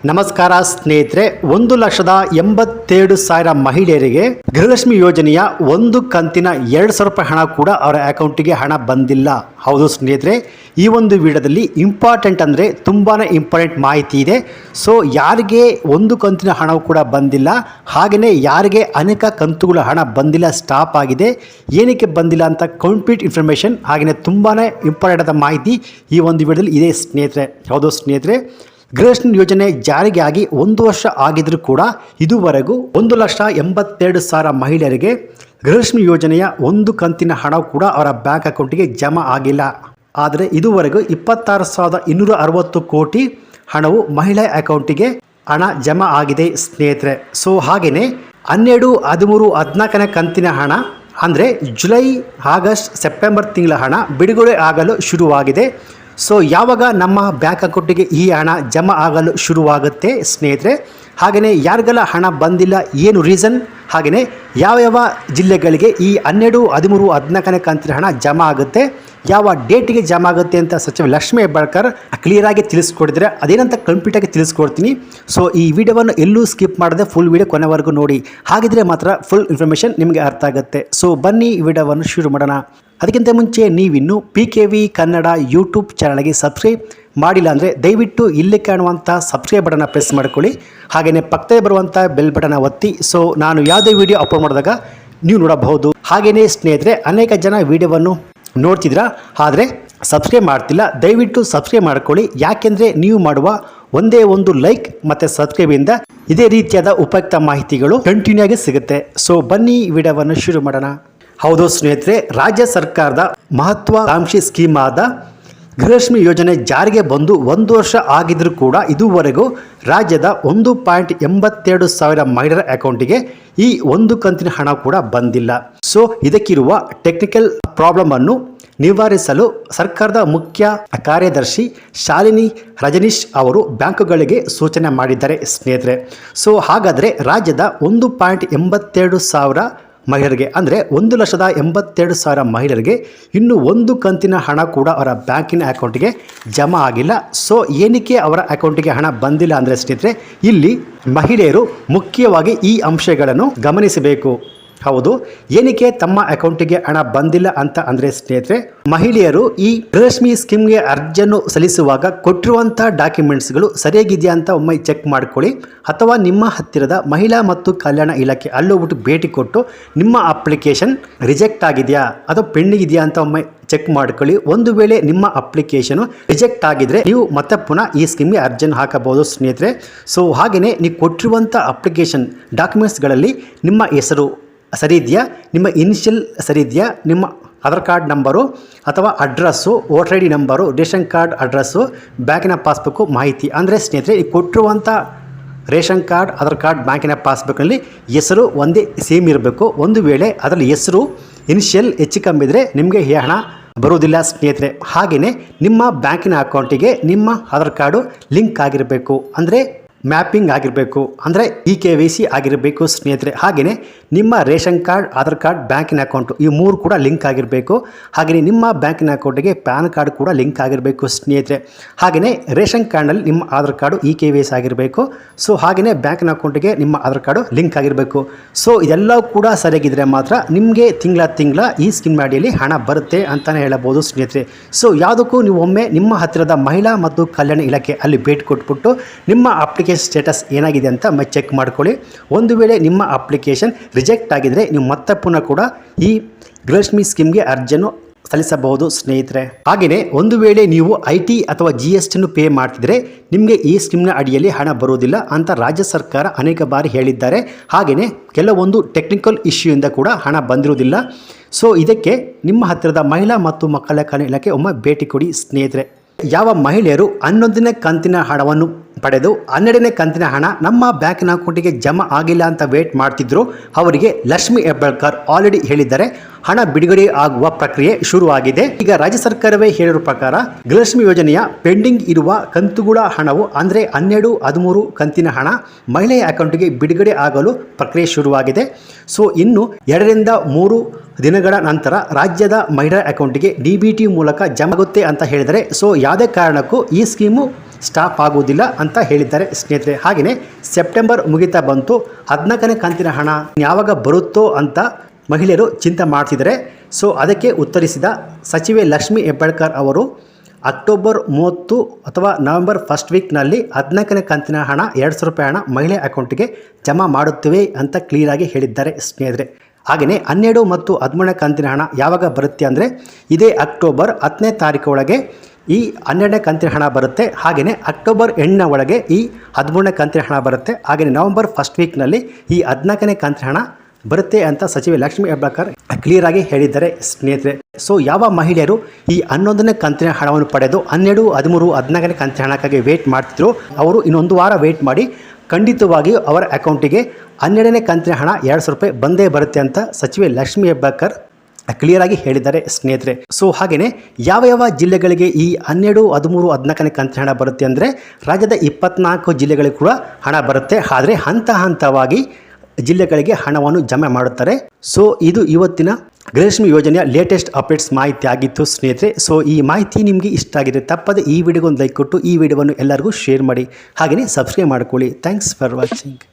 ನಮಸ್ಕಾರ ಸ್ನೇಹಿತರೆ, 1,87,000 ಮಹಿಳೆಯರಿಗೆ ಗೃಹಲಕ್ಷ್ಮಿ ಯೋಜನೆಯ ಒಂದು ಕಂತಿನ 2,000 ರೂಪಾಯಿ ಹಣ ಕೂಡ ಅವರ ಅಕೌಂಟಿಗೆ ಹಣ ಬಂದಿಲ್ಲ. ಹೌದು ಸ್ನೇಹಿತರೆ, ಈ ಒಂದು ವಿಡಿಯೋದಲ್ಲಿ ಇಂಪಾರ್ಟೆಂಟ್ ಅಂದರೆ ತುಂಬಾ ಇಂಪಾರ್ಟೆಂಟ್ ಮಾಹಿತಿ ಇದೆ. ಸೊ ಯಾರಿಗೆ ಒಂದು ಕಂತಿನ ಹಣವು ಕೂಡ ಬಂದಿಲ್ಲ, ಹಾಗೆಯೇ ಯಾರಿಗೆ ಅನೇಕ ಕಂತುಗಳ ಹಣ ಬಂದಿಲ್ಲ, ಸ್ಟಾಪ್ ಆಗಿದೆ, ಏನಕ್ಕೆ ಬಂದಿಲ್ಲ ಅಂತ ಕಂಪ್ಲೀಟ್ ಇನ್ಫಾರ್ಮೇಷನ್ ಹಾಗೆಯೇ ತುಂಬಾ ಇಂಪಾರ್ಟೆಂಟ್ ಆದ ಮಾಹಿತಿ ಈ ಒಂದು ವಿಡಿಯೋದಲ್ಲಿ ಇದೆ ಸ್ನೇಹಿತರೆ. ಹೌದು ಸ್ನೇಹಿತರೆ, ಗೃಹಲಕ್ಷ್ಮಿ ಯೋಜನೆ ಜಾರಿಗೆ ಆಗಿ 1 ವರ್ಷ ಆಗಿದ್ರೂ ಕೂಡ ಇದುವರೆಗೂ 1,87,000 ಮಹಿಳೆಯರಿಗೆ ಗೃಹಲಕ್ಷ್ಮಿ ಯೋಜನೆಯ ಒಂದು ಕಂತಿನ ಹಣ ಕೂಡ ಅವರ ಬ್ಯಾಂಕ್ ಅಕೌಂಟಿಗೆ ಜಮಾ ಆಗಿಲ್ಲ. ಆದರೆ ಇದುವರೆಗೂ 26,260 ಕೋಟಿ ಹಣವು ಮಹಿಳಾ ಅಕೌಂಟಿಗೆ ಹಣ ಜಮಾ ಆಗಿದೆ ಸ್ನೇಹಿತರೆ. ಸೊ ಹಾಗೆಯೇ 12, 13, 14ನೇ ಕಂತಿನ ಹಣ ಅಂದರೆ ಜುಲೈ, ಆಗಸ್ಟ್, ಸೆಪ್ಟೆಂಬರ್ ತಿಂಗಳ ಹಣ ಬಿಡುಗಡೆ ಆಗಲು ಶುರುವಾಗಿದೆ. ಸೊ ಯಾವಾಗ ನಮ್ಮ ಬ್ಯಾಂಕ್ ಅಕೌಂಟಿಗೆ ಈ ಹಣ ಜಮಾ ಆಗಲು ಶುರುವಾಗುತ್ತೆ ಸ್ನೇಹಿತರೆ, ಹಾಗೆಯೇ ಯಾರಿಗೆಲ್ಲ ಹಣ ಬಂದಿಲ್ಲ, ಏನು ರೀಸನ್, ಹಾಗೆಯೇ ಯಾವ ಜಿಲ್ಲೆಗಳಿಗೆ ಈ 12, 13, 14ನೇ ಕಂತಿನ ಹಣ ಜಮಾ ಆಗುತ್ತೆ, ಯಾವ ಡೇಟಿಗೆ ಜಮಾ ಆಗುತ್ತೆ ಅಂತ ಸಚಿವ ಲಕ್ಷ್ಮೀ ಹೆಬ್ಬಾಳ್ಕರ್ ಕ್ಲಿಯರಾಗಿ ತಿಳಿಸ್ಕೊಡಿದ್ರೆ ಅದೇನಂತ ಕಂಪ್ಲೀಟಾಗಿ ತಿಳಿಸ್ಕೊಡ್ತೀನಿ. ಸೊ ಈ ವಿಡಿಯೋವನ್ನು ಎಲ್ಲೂ ಸ್ಕಿಪ್ ಮಾಡದೆ ಫುಲ್ ವಿಡಿಯೋ ಕೊನೆವರೆಗೂ ನೋಡಿ, ಹಾಗಿದ್ರೆ ಮಾತ್ರ ಫುಲ್ ಇನ್ಫಾರ್ಮೇಷನ್ ನಿಮಗೆ ಅರ್ಥ ಆಗುತ್ತೆ. ಸೊ ಬನ್ನಿ ಈ ವಿಡಿಯೋವನ್ನು ಶುರು ಮಾಡೋಣ. ಅದಕ್ಕಿಂತ ಮುಂಚೆ ನೀವಿನ್ನು PKV ಕನ್ನಡ ಯೂಟ್ಯೂಬ್ ಚಾನಲ್ಗೆ ಸಬ್ಸ್ಕ್ರೈಬ್ ಮಾಡಿಲ್ಲ ಅಂದರೆ ದಯವಿಟ್ಟು ಇಲ್ಲಿ ಕಾಣುವಂಥ ಸಬ್ಸ್ಕ್ರೈಬ್ ಬಟನ್ನ ಪ್ರೆಸ್ ಮಾಡ್ಕೊಳ್ಳಿ, ಹಾಗೆಯೇ ಪಕ್ಕದಲ್ಲಿ ಬರುವಂಥ ಬೆಲ್ ಬಟನ್ನ ಒತ್ತಿ. ಸೊ ನಾನು ಯಾವುದೇ ವಿಡಿಯೋ ಅಪ್ಲೋಡ್ ಮಾಡಿದಾಗ ನೀವು ನೋಡಬಹುದು. ಹಾಗೆಯೇ ಸ್ನೇಹಿತರೆ, ಅನೇಕ ಜನ ವಿಡಿಯೋವನ್ನು ನೋಡ್ತಿದ್ದೀರಾ ಆದರೆ ಸಬ್ಸ್ಕ್ರೈಬ್ ಮಾಡ್ತಿಲ್ಲ, ದಯವಿಟ್ಟು ಸಬ್ಸ್ಕ್ರೈಬ್ ಮಾಡ್ಕೊಳ್ಳಿ. ಯಾಕೆಂದರೆ ನೀವು ಮಾಡುವ ಒಂದೇ ಒಂದು ಲೈಕ್ ಮತ್ತು ಸಬ್ಸ್ಕ್ರೈಬಿಂದ ಇದೇ ರೀತಿಯಾದ ಉಪಯುಕ್ತ ಮಾಹಿತಿಗಳು ಕಂಟಿನ್ಯೂ ಆಗಿ ಸಿಗುತ್ತೆ. ಸೊ ಬನ್ನಿ ವಿಡಿಯೋವನ್ನು ಶುರು ಮಾಡೋಣ. ಹೌದು ಸ್ನೇಹಿತರೆ, ರಾಜ್ಯ ಸರ್ಕಾರದ ಮಹತ್ವಾಕಾಂಕ್ಷಿ ಸ್ಕೀಮ್ ಆದ ಗೃಹಲಕ್ಷ್ಮಿ ಯೋಜನೆ ಜಾರಿಗೆ ಬಂದು 1 ವರ್ಷ ಆಗಿದ್ರೂ ಕೂಡ ಇದುವರೆಗೂ ರಾಜ್ಯದ 1,87,000 ಮಹಿಳೆಯರ ಅಕೌಂಟಿಗೆ ಈ ಒಂದು ಕಂತಿನ ಹಣ ಕೂಡ ಬಂದಿಲ್ಲ. ಸೊ ಇದಕ್ಕಿರುವ ಟೆಕ್ನಿಕಲ್ ಪ್ರಾಬ್ಲಮ್ ಅನ್ನು ನಿವಾರಿಸಲು ಸರ್ಕಾರದ ಮುಖ್ಯ ಕಾರ್ಯದರ್ಶಿ ಶಾಲಿನಿ ರಜನೀಶ್ ಅವರು ಬ್ಯಾಂಕುಗಳಿಗೆ ಸೂಚನೆ ಮಾಡಿದ್ದಾರೆ ಸ್ನೇಹಿತರೆ. ಸೊ ಹಾಗಾದರೆ ರಾಜ್ಯದ 1,87,000 ಮಹಿಳೆಯರಿಗೆ ಅಂದರೆ 1,87,000 ಮಹಿಳೆಯರಿಗೆ ಇನ್ನು ಒಂದು ಕಂತಿನ ಹಣ ಕೂಡ ಅವರ ಬ್ಯಾಂಕಿನ ಅಕೌಂಟಿಗೆ ಜಮಾ ಆಗಿಲ್ಲ. ಸೊ ಏನಕ್ಕೆ ಅವರ ಅಕೌಂಟಿಗೆ ಹಣ ಬಂದಿಲ್ಲ ಅಂದರೆ ಸ್ನೇಹಿತರೆ, ಇಲ್ಲಿ ಮಹಿಳೆಯರು ಮುಖ್ಯವಾಗಿ ಈ ಅಂಶಗಳನ್ನು ಗಮನಿಸಬೇಕು. ಹೌದು, ಏನಕ್ಕೆ ತಮ್ಮ ಅಕೌಂಟಿಗೆ ಹಣ ಬಂದಿಲ್ಲ ಅಂತ ಅಂದರೆ ಸ್ನೇಹಿತರೆ, ಮಹಿಳೆಯರು ಈ ಗೃಹಲಕ್ಷ್ಮಿ ಸ್ಕೀಮ್ಗೆ ಅರ್ಜಿಯನ್ನು ಸಲ್ಲಿಸುವಾಗ ಕೊಟ್ಟಿರುವಂಥ ಡಾಕ್ಯುಮೆಂಟ್ಸ್ಗಳು ಸರಿಯಾಗಿದೆಯಾ ಅಂತ ಒಮ್ಮೆ ಚೆಕ್ ಮಾಡ್ಕೊಳ್ಳಿ. ಅಥವಾ ನಿಮ್ಮ ಹತ್ತಿರದ ಮಹಿಳಾ ಮತ್ತು ಕಲ್ಯಾಣ ಇಲಾಖೆ ಅಲ್ಲೋಗ್ಬಿಟ್ಟು ಭೇಟಿ ಕೊಟ್ಟು ನಿಮ್ಮ ಅಪ್ಲಿಕೇಶನ್ ರಿಜೆಕ್ಟ್ ಆಗಿದೆಯಾ ಅಥವಾ ಪೆಂಡಿಂಗ್ ಇದೆಯಾ ಅಂತ ಒಮ್ಮೆ ಚೆಕ್ ಮಾಡ್ಕೊಳ್ಳಿ. ಒಂದು ವೇಳೆ ನಿಮ್ಮ ಅಪ್ಲಿಕೇಶನು ರಿಜೆಕ್ಟ್ ಆಗಿದ್ರೆ ನೀವು ಮತ್ತೆ ಪುನಃ ಈ ಸ್ಕೀಮ್ಗೆ ಅರ್ಜಿಯನ್ನು ಹಾಕಬಹುದು ಸ್ನೇಹಿತರೆ. ಸೊ ಹಾಗೆಯೇ ನೀವು ಕೊಟ್ಟಿರುವಂಥ ಅಪ್ಲಿಕೇಶನ್ ಡಾಕ್ಯುಮೆಂಟ್ಸ್ಗಳಲ್ಲಿ ನಿಮ್ಮ ಹೆಸರು ಸರಿ ಇದೆಯಾ, ನಿಮ್ಮ ಇನಿಷಿಯಲ್ ಸರಿ ಇದೆಯಾ, ನಿಮ್ಮ ಆಧಾರ್ ಕಾರ್ಡ್ ನಂಬರು ಅಥವಾ address, voter ID number, ration card address, ಬ್ಯಾಂಕಿನ ಪಾಸ್ಬುಕ್ಕು ಮಾಹಿತಿ ಅಂದರೆ ಸ್ನೇಹಿತರೆ, ಈ ಕೊಟ್ಟಿರುವಂಥ ರೇಷನ್ ಕಾರ್ಡ್, ಆಧಾರ್ ಕಾರ್ಡ್, ಬ್ಯಾಂಕಿನ ಪಾಸ್ಬುಕ್ನಲ್ಲಿ ಹೆಸರು ಒಂದೇ ಸೇಮ್ ಇರಬೇಕು. ಒಂದು ವೇಳೆ ಅದರಲ್ಲಿ ಹೆಸರು ಇನಿಷಿಯಲ್ ಹೆಚ್ಚು ಕಮ್ಮಿ ಇದ್ದರೆ ನಿಮಗೆ ಈ ಹಣ ಬರುವುದಿಲ್ಲ ಸ್ನೇಹಿತರೆ. ಹಾಗೆಯೇ ನಿಮ್ಮ ಬ್ಯಾಂಕಿನ ಅಕೌಂಟಿಗೆ ನಿಮ್ಮ ಆಧಾರ್ ಕಾರ್ಡು ಲಿಂಕ್ ಆಗಿರಬೇಕು, ಅಂದರೆ ಮ್ಯಾಪಿಂಗ್ ಆಗಿರಬೇಕು, ಅಂದರೆ EKYC ಆಗಿರಬೇಕು ಸ್ನೇಹಿತರೆ. ಹಾಗೆಯೇ ನಿಮ್ಮ ರೇಷನ್ ಕಾರ್ಡ್, ಆಧಾರ್ ಕಾರ್ಡ್, ಬ್ಯಾಂಕಿನ ಅಕೌಂಟು ಈ 3 ಕೂಡ ಲಿಂಕ್ ಆಗಿರಬೇಕು. ಹಾಗೆಯೇ ನಿಮ್ಮ ಬ್ಯಾಂಕಿನ ಅಕೌಂಟಿಗೆ ಪ್ಯಾನ್ ಕಾರ್ಡ್ ಕೂಡ ಲಿಂಕ್ ಆಗಿರಬೇಕು ಸ್ನೇಹಿತರೆ. ಹಾಗೆಯೇ ರೇಷನ್ ಕಾರ್ಡ್ನಲ್ಲಿ ನಿಮ್ಮ ಆಧಾರ್ ಕಾರ್ಡು EKYC ಆಗಿರಬೇಕು. ಸೊ ಹಾಗೆಯೇ ಬ್ಯಾಂಕಿನ ಅಕೌಂಟಿಗೆ ನಿಮ್ಮ ಆಧಾರ್ ಕಾರ್ಡು ಲಿಂಕ್ ಆಗಿರಬೇಕು. ಸೊ ಇದೆಲ್ಲವೂ ಕೂಡ ಸರಿಯಾಗಿದ್ದರೆ ಮಾತ್ರ ನಿಮಗೆ ತಿಂಗಳ ಈ ಸ್ಕೀಮ್ ಅಡಿಯಲ್ಲಿ ಹಣ ಬರುತ್ತೆ ಅಂತಲೇ ಹೇಳಬಹುದು ಸ್ನೇಹಿತರೆ. ಸೊ ಯಾವುದಕ್ಕೂ ನೀವು ಒಮ್ಮೆ ನಿಮ್ಮ ಹತ್ತಿರದ ಮಹಿಳಾ ಮತ್ತು ಕಲ್ಯಾಣ ಇಲಾಖೆ ಅಲ್ಲಿ ಭೇಟಿ ಕೊಟ್ಬಿಟ್ಟು ನಿಮ್ಮ ಅಪ್ಲಿಕೇಶನ್ ಸ್ಟೇಟಸ್ ಏನಾಗಿದೆ ಅಂತ ಚೆಕ್ ಮಾಡ್ಕೊಳ್ಳಿ. ಒಂದು ವೇಳೆ ನಿಮ್ಮ ಅಪ್ಲಿಕೇಶನ್ ರಿಜೆಕ್ಟ್ ಆಗಿದ್ರೆ ನೀವು ಮತ್ತೆ ಪುನಃ ಕೂಡ ಈ ಗೃಹಲಕ್ಷ್ಮಿ ಸ್ಕೀಮ್ಗೆ ಅರ್ಜಿಯನ್ನು ಸಲ್ಲಿಸಬಹುದು ಸ್ನೇಹಿತರೆ. ಹಾಗೆಯೇ ಒಂದು ವೇಳೆ ನೀವು IT ಅಥವಾ GSTಯನ್ನು ಪೇ ಮಾಡ್ತಿದ್ರೆ ನಿಮಗೆ ಈ ಸ್ಕೀಮ್ನ ಅಡಿಯಲ್ಲಿ ಹಣ ಬರುವುದಿಲ್ಲ ಅಂತ ರಾಜ್ಯ ಸರ್ಕಾರ ಅನೇಕ ಬಾರಿ ಹೇಳಿದ್ದಾರೆ. ಹಾಗೆಯೇ ಕೆಲವೊಂದು ಟೆಕ್ನಿಕಲ್ ಇಶ್ಯೂಯಿಂದ ಕೂಡ ಹಣ ಬಂದಿರುವುದಿಲ್ಲ. ಸೊ ಇದಕ್ಕೆ ನಿಮ್ಮ ಹತ್ತಿರದ ಮಹಿಳಾ ಮತ್ತು ಮಕ್ಕಳ ಕಲ್ಯಾಣ ಇಲಾಖೆ ಒಮ್ಮೆ ಭೇಟಿ ಕೊಡಿ ಸ್ನೇಹಿತರೆ. ಯಾವ ಮಹಿಳೆಯರು 11ನೇ ಕಂತಿನ ಹಣವನ್ನು ಪಡೆದು 12ನೇ ಕಂತಿನ ಹಣ ನಮ್ಮ ಬ್ಯಾಂಕಿನ ಅಕೌಂಟಿಗೆ ಜಮಾ ಆಗಿಲ್ಲ ಅಂತ ವೇಟ್ ಮಾಡ್ತಿದ್ರು, ಅವರಿಗೆ ಲಕ್ಷ್ಮೀ ಹೆಬ್ಬಾಳ್ಕರ್ ಆಲ್ರೆಡಿ ಹೇಳಿದ್ದಾರೆ ಹಣ ಬಿಡುಗಡೆ ಆಗುವ ಪ್ರಕ್ರಿಯೆ ಶುರುವಾಗಿದೆ. ಈಗ ರಾಜ್ಯ ಸರ್ಕಾರವೇ ಹೇಳಿರುವ ಪ್ರಕಾರ ಗೃಹಲಕ್ಷ್ಮಿ ಯೋಜನೆಯ ಪೆಂಡಿಂಗ್ ಇರುವ ಕಂತುಗಳ ಹಣವು ಅಂದರೆ 12, 13 ಕಂತಿನ ಹಣ ಮಹಿಳೆಯ ಅಕೌಂಟಿಗೆ ಬಿಡುಗಡೆ ಆಗಲು ಪ್ರಕ್ರಿಯೆ ಶುರುವಾಗಿದೆ. ಸೊ ಇನ್ನು 2 ರಿಂದ 3 ದಿನಗಳ ನಂತರ ರಾಜ್ಯದ ಮಹಿಳಾ ಅಕೌಂಟಿಗೆ DBT ಮೂಲಕ ಜಮಾ ಆಗುತ್ತೆ ಅಂತ ಹೇಳಿದರೆ, ಸೊ ಯಾವುದೇ ಕಾರಣಕ್ಕೂ ಈ ಸ್ಕೀಮು ಸ್ಟಾಪ್ ಆಗುವುದಿಲ್ಲ ಅಂತ ಹೇಳಿದ್ದಾರೆ ಸ್ನೇಹಿತರೆ. ಹಾಗೆಯೇ ಸೆಪ್ಟೆಂಬರ್ ಮುಗಿತಾ ಬಂತು, 14ನೇ ಕಂತಿನ ಹಣ ಯಾವಾಗ ಬರುತ್ತೋ ಅಂತ ಮಹಿಳೆಯರು ಚಿಂತೆ ಮಾಡ್ತಿದ್ದಾರೆ. ಸೊ ಅದಕ್ಕೆ ಉತ್ತರಿಸಿದ ಸಚಿವೆ ಲಕ್ಷ್ಮೀ ಹೆಬ್ಬಾಳ್ಕರ್ ಅವರು ಅಕ್ಟೋಬರ್ 30 ಅಥವಾ ನವೆಂಬರ್ ಫಸ್ಟ್ ವೀಕ್ನಲ್ಲಿ 14ನೇ ಕಂತಿನ ಹಣ 2,000 ರೂಪಾಯಿ ಹಣ ಮಹಿಳೆ ಅಕೌಂಟಿಗೆ ಜಮಾ ಮಾಡುತ್ತೇವೆ ಅಂತ ಕ್ಲಿಯರಾಗಿ ಹೇಳಿದ್ದಾರೆ ಸ್ನೇಹಿತರೆ. ಹಾಗೆಯೇ 12 ಮತ್ತು 13ನೇ ಕಂತಿನ ಹಣ ಯಾವಾಗ ಬರುತ್ತೆ ಅಂದರೆ ಇದೇ ಅಕ್ಟೋಬರ್ 10ನೇ ತಾರೀಕು ಒಳಗೆ ಈ 12ನೇ ಕಂತಿನ ಹಣ ಬರುತ್ತೆ. ಹಾಗೆಯೇ ಅಕ್ಟೋಬರ್ 8ನ ಒಳಗೆ ಈ 13ನೇ ಕಂತಿನ ಹಣ ಬರುತ್ತೆ. ಹಾಗೆಯೇ ನವೆಂಬರ್ ಫಸ್ಟ್ ವೀಕ್ನಲ್ಲಿ ಈ 14ನೇ ಕಂತಿನ ಹಣ ಬರುತ್ತೆ ಅಂತ ಸಚಿವೆ ಲಕ್ಷ್ಮೀ ಹೆಬ್ಬಾಳ್ಕರ್ ಕ್ಲಿಯರ್ ಆಗಿ ಹೇಳಿದ್ದಾರೆ ಸ್ನೇಹಿತರೆ. ಸೊ ಯಾವ ಮಹಿಳೆಯರು ಈ 11ನೇ ಕಂತಿನ ಹಣವನ್ನು ಪಡೆದು 12, 13, 14ನೇ ಕಂತಿನ ಹಣಕ್ಕಾಗಿ ವೇಟ್ ಮಾಡ್ತಿದ್ರು, ಅವರು ಇನ್ನೊಂದು ವಾರ ವೇಟ್ ಮಾಡಿ ಖಂಡಿತವಾಗಿಯೂ ಅವರ ಅಕೌಂಟಿಗೆ 12ನೇ ಕಂತಿನ ಹಣ 2,000 ರೂಪಾಯಿ ಬಂದೇ ಬರುತ್ತೆ ಅಂತ ಸಚಿವೆ ಲಕ್ಷ್ಮೀ ಹೆಬ್ಬಾಳ್ಕರ್ ಕ್ಲಿಯರ್ ಆಗಿ ಹೇಳಿದ್ದಾರೆ ಸ್ನೇಹಿತರೆ. ಸೊ ಹಾಗೆಯೇ ಯಾವ ಜಿಲ್ಲೆಗಳಿಗೆ ಈ 12, 13, 14ನೇ ಕಂತಿನ ಹಣ ಬರುತ್ತೆ ಅಂದರೆ ರಾಜ್ಯದ 24 ಜಿಲ್ಲೆಗಳಿಗೆ ಕೂಡ ಹಣ ಬರುತ್ತೆ. ಆದರೆ ಹಂತವಾಗಿ ಜಿಲ್ಲೆಗಳಿಗೆ ಹಣವನ್ನು ಜಮೆ ಮಾಡುತ್ತಾರೆ. ಸೊ ಇದು ಇವತ್ತಿನ ಗೃಹಲಕ್ಷ್ಮಿ ಯೋಜನೆಯ ಲೇಟೆಸ್ಟ್ ಅಪ್ಡೇಟ್ಸ್ ಮಾಹಿತಿ ಆಗಿತ್ತು ಸ್ನೇಹಿತರೆ. ಸೊ ಈ ಮಾಹಿತಿ ನಿಮಗೆ ಇಷ್ಟ ಆಗಿದೆ ತಪ್ಪದೆ ಈ ವಿಡಿಯೋಗೊಂದು ಲೈಕ್ ಕೊಟ್ಟು ಈ ವಿಡಿಯೋವನ್ನು ಎಲ್ಲರಿಗೂ ಶೇರ್ ಮಾಡಿ, ಹಾಗೆಯೇ ಸಬ್ಸ್ಕ್ರೈಬ್ ಮಾಡಿಕೊಳ್ಳಿ. Thanks for watching.